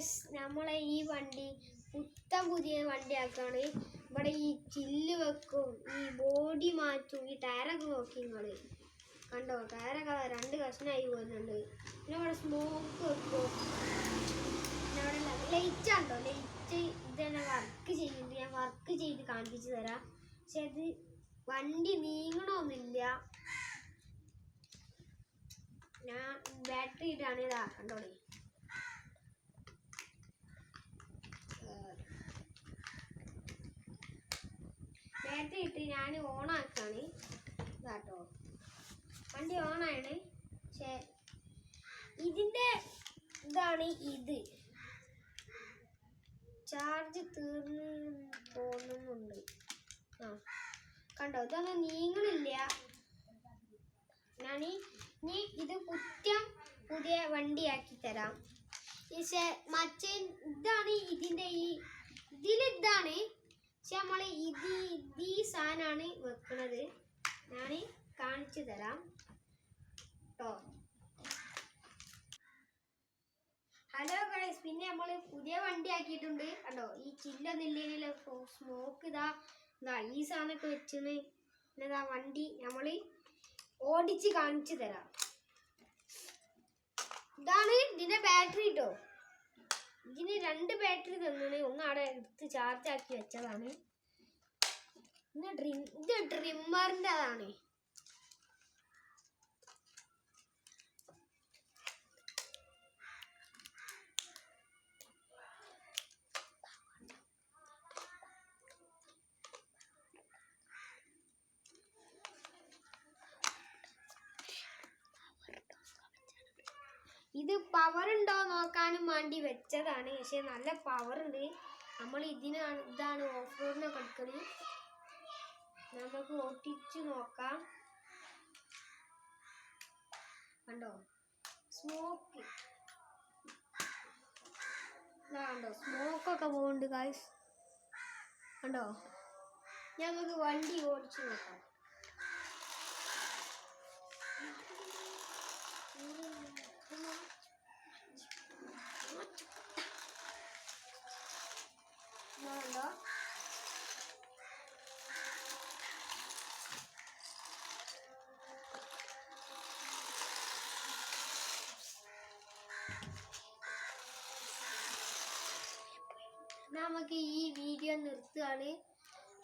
Guys, നമ്മളെ ഈ വണ്ടി പുതിയ വണ്ടിയാക്കാണ്. ഇവിടെ ഈ ചില്ല് വെക്കും, ഈ ബോഡി മാറ്റും, ഈ ടയറൊക്കെ നോക്കി നിങ്ങള് കണ്ടോ. ടയറൊക്കെ 2 കഷ്ണമായി പോകുന്നുണ്ട്. പിന്നെ ഇവിടെ സ്മോക്ക് വെക്കും. പിന്നെ അവിടെ ലൈറ്റ് ഉണ്ടോ, ലൈറ്റ് ഇതന്നെ വർക്ക് ചെയ്യുന്നുണ്ട്. ഞാൻ വർക്ക് ചെയ്ത് കാണിച്ചു തരാം. പക്ഷെ അത് വണ്ടി നീങ്ങണമൊന്നുമില്ല. ഞാൻ ബാറ്ററി ഇട്ടാണ് ഇതാക്കണ്ടോളി. ബാറ്ററി ഇട്ട് ഞാൻ ഓണാക്കാണ്. ഇതാട്ടോ, വണ്ടി ഓണാണ്. പക്ഷെ ഇതിൻ്റെ ഇതാണ് ഇത്. ചാർജ് തീർന്ന് തോന്നുന്നുണ്ട്. കണ്ടോ, ഇതൊന്നും നീങ്ങണില്ല. ഞാൻ ഇനി ഇത് പുതിയ വണ്ടിയാക്കി തരാം. പക്ഷേ മറ്റേ ഇതാണ് ഇതിൻ്റെ ഇതിലിതാണ്. പക്ഷെ നമ്മൾ ഈ സാധനമാണ് വെക്കുന്നത്. ഞാൻ കാണിച്ചു തരാം കേട്ടോ. ഹലോ ഗൈസ്, പിന്നെ നമ്മൾ പുതിയ വണ്ടി ആക്കിയിട്ടുണ്ട്. കണ്ടോ, ഈ ചില്ലൊന്നും ഇല്ലെങ്കിലോ സ്മോക്ക് ഇതാ ഈ സാധനമൊക്കെ വെച്ചാണ്. പിന്നെ ഇതാ വണ്ടി നമ്മൾ ഓടിച്ച് കാണിച്ചു തരാം. ഇതാണ് ഇതിൻ്റെ ബാറ്ററി കേട്ടോ. ഇതിന് 2 ബാറ്ററി തന്നാണ്. ഒന്ന് അവിടെ എടുത്ത് ചാർജ് ആക്കി വെച്ചതാണ്. ഇത് ട്രിമ്മറിൻ്റെ അതാണ്. ഇത് പവർ ഉണ്ടോ നോക്കാനും വേണ്ടി വെച്ചതാണ്. പക്ഷെ നല്ല പവർ ഉണ്ട്. നമ്മൾ ഇതാണ് ഓഫ് റോഡിനൊക്കെ എടുക്കുന്നത്. നമുക്ക് ഓട്ടിച്ച് നോക്കാം. കണ്ടോ, സ്മോക്ക് കണ്ടോ, സ്മോക്കൊക്കെ പോകുന്നുണ്ട് ഗൈസ്. കണ്ടോ, നമുക്ക് വണ്ടി ഓടിച്ച് നോക്കാം. കണ്ടോ, നമുക്ക് ഈ വീഡിയോ നിർത്തുകയാണ്.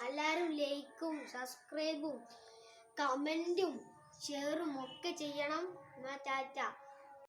എല്ലാവരും ലൈക്കും സബ്സ്ക്രൈബും കമൻറ്റും ഷെയറും ഒക്കെ ചെയ്യണം. ടാറ്റ.